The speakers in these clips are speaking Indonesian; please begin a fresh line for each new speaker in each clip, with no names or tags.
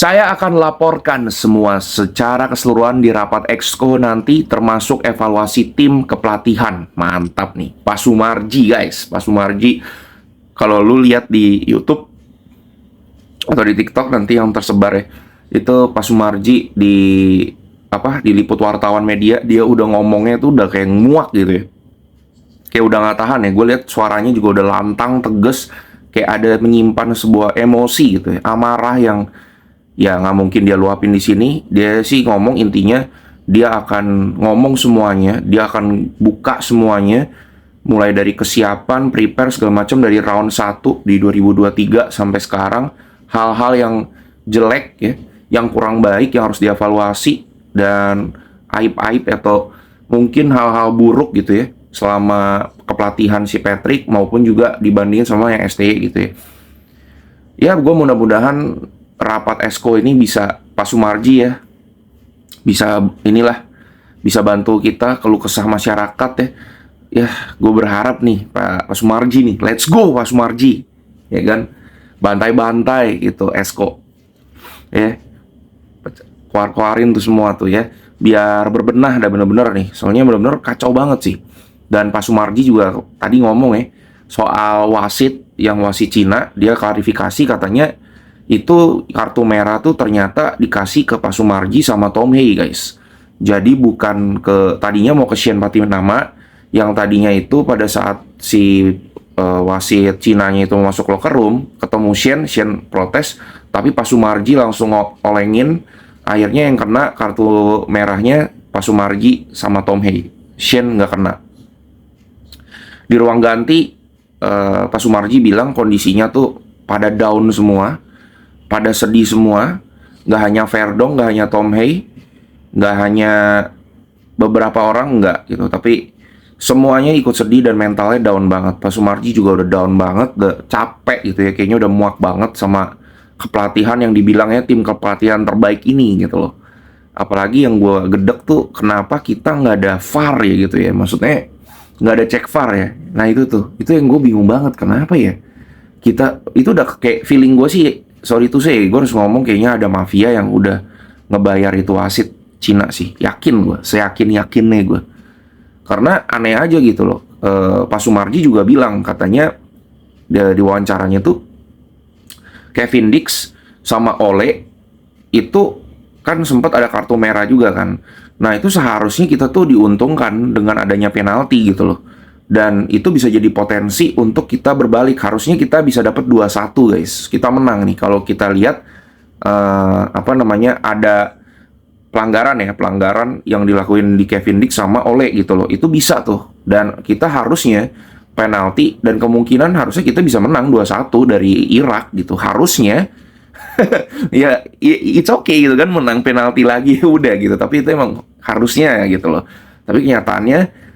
Saya akan laporkan semua secara keseluruhan di rapat Exco nanti, termasuk evaluasi tim kepelatihan. Mantap nih, Pak Sumarji guys. Pak Sumarji, kalau lu lihat di YouTube atau di TikTok nanti yang tersebar ya, itu Pak Sumarji diliput wartawan media, dia udah ngomongnya tuh udah kayak muak gitu ya. Kayak udah nggak tahan ya. Gue lihat suaranya juga udah lantang, tegas, kayak ada menyimpan sebuah emosi gitu ya, amarah yang ya nggak mungkin dia luapin di sini. Dia sih ngomong intinya dia akan ngomong semuanya, dia akan buka semuanya, mulai dari kesiapan, prepare segala macam dari round 1 di 2023 sampai sekarang, hal-hal yang jelek ya, yang kurang baik yang harus dievaluasi, dan aib-aib atau mungkin hal-hal buruk gitu ya selama kepelatihan si Patrick maupun juga dibandingin sama yang STY gitu ya. Ya, gue mudah-mudahan rapat Exco ini bisa Pak Sumarji ya, bisa bisa bantu kita keluh kesah masyarakat ya. Ya, gue berharap nih Pak Sumarji nih, let's go Pak Sumarji, ya kan, bantai-bantai gitu Exco, ya, keluarin tuh semua tuh ya, biar berbenah dah bener-bener nih, soalnya bener-bener kacau banget sih. Dan Pak Sumarji juga tadi ngomong ya soal wasit Cina, dia klarifikasi katanya itu kartu merah tuh ternyata dikasih ke Pak Sumarji sama Tom Hei guys. Jadi bukan tadinya mau ke Shen Patinama, yang tadinya itu pada saat si wasit Cinanya itu masuk locker room ketemu Shen protes, tapi Pak Sumarji langsung olengin, akhirnya yang kena kartu merahnya Pak Sumarji sama Tom Hei, Shen nggak kena. Di ruang ganti Pak Sumarji bilang kondisinya tuh pada down semua, pada sedih semua. Nggak hanya Verdong, nggak hanya Tom Hei, nggak hanya beberapa orang, nggak gitu, tapi semuanya ikut sedih dan mentalnya down banget. Pak Sumarji juga udah down banget, udah capek gitu ya, kayaknya udah muak banget sama kepelatihan yang dibilangnya tim kepelatihan terbaik ini gitu loh. Apalagi yang gue gedek tuh, kenapa kita nggak ada VAR ya gitu ya, maksudnya nggak ada cek VAR ya. Nah itu yang gue bingung banget, kenapa ya kita itu udah kayak feeling gue sih, sorry tuh saya gue harus ngomong, kayaknya ada mafia yang udah ngebayar itu wasit Cina sih, yakin gue, seyakin-yakinnya gue. Karena aneh aja gitu loh. Pak Sumarji juga bilang katanya di wawancaranya tuh Kevin Dix sama Ole itu kan sempat ada kartu merah juga kan. Nah itu seharusnya kita tuh diuntungkan dengan adanya penalti gitu loh. Dan itu bisa jadi potensi untuk kita berbalik. Harusnya kita bisa dapat 2-1 guys. Kita menang nih kalau kita lihat ada pelanggaran yang dilakuin di Kevin Dix sama Ole gitu loh. Itu bisa tuh. Dan kita harusnya penalti, dan kemungkinan harusnya kita bisa menang 2-1 dari Irak gitu. Harusnya ya it's okay gitu kan, menang penalti lagi udah gitu, tapi itu emang harusnya gitu loh. Tapi kenyataannya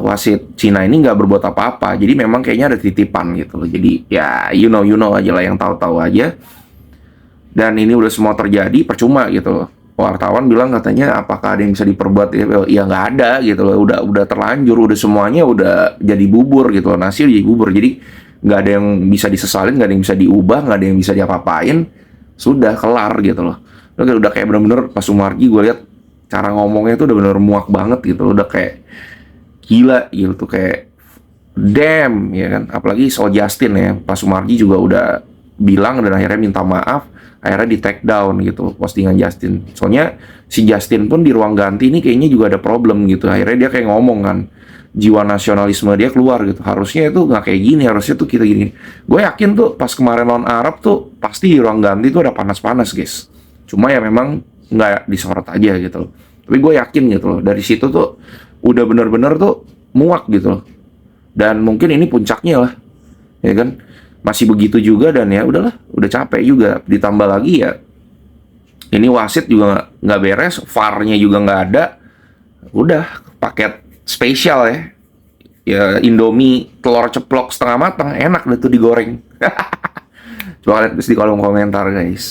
wasit Cina ini nggak berbuat apa-apa, jadi memang kayaknya ada titipan gitu loh. Jadi ya you know aja lah, yang tahu-tahu aja. Dan ini udah semua terjadi percuma gitu loh. Wartawan bilang katanya apakah ada yang bisa diperbuat, ya nggak ada gitu loh, udah terlanjur, udah semuanya udah jadi bubur gitu loh, nasi udah jadi bubur, jadi nggak ada yang bisa disesalin, nggak ada yang bisa diubah, nggak ada yang bisa diapa-apain, sudah kelar gitu loh. Udah kayak bener-bener Pak Sumarji, gue lihat cara ngomongnya tuh udah bener muak banget gitu loh, udah kayak gila gitu tuh, kayak damn ya kan. Apalagi soal Justin ya, Pak Sumarji juga udah bilang dan akhirnya minta maaf, akhirnya di take down gitu postingan Justin. Soalnya si Justin pun di ruang ganti ini kayaknya juga ada problem gitu, akhirnya dia kayak ngomong kan, jiwa nasionalisme dia keluar gitu. Harusnya itu nggak kayak gini, harusnya tuh kita gini. Gue yakin tuh pas kemarin lawan Arab tuh pasti di ruang ganti tuh ada panas-panas guys. Cuma ya memang nggak disorot aja gitu loh. Tapi gue yakin gitu loh, dari situ tuh udah bener-bener tuh muak gitu loh. Dan mungkin ini puncaknya lah, ya kan. Masih begitu juga, dan ya udahlah, udah capek juga. Ditambah lagi ya, ini wasit juga nggak beres, VAR-nya juga nggak ada. Udah paket spesial ya. Ya Indomie telur ceplok setengah matang, enak deh tuh digoreng. Coba lihat di kolom komentar guys.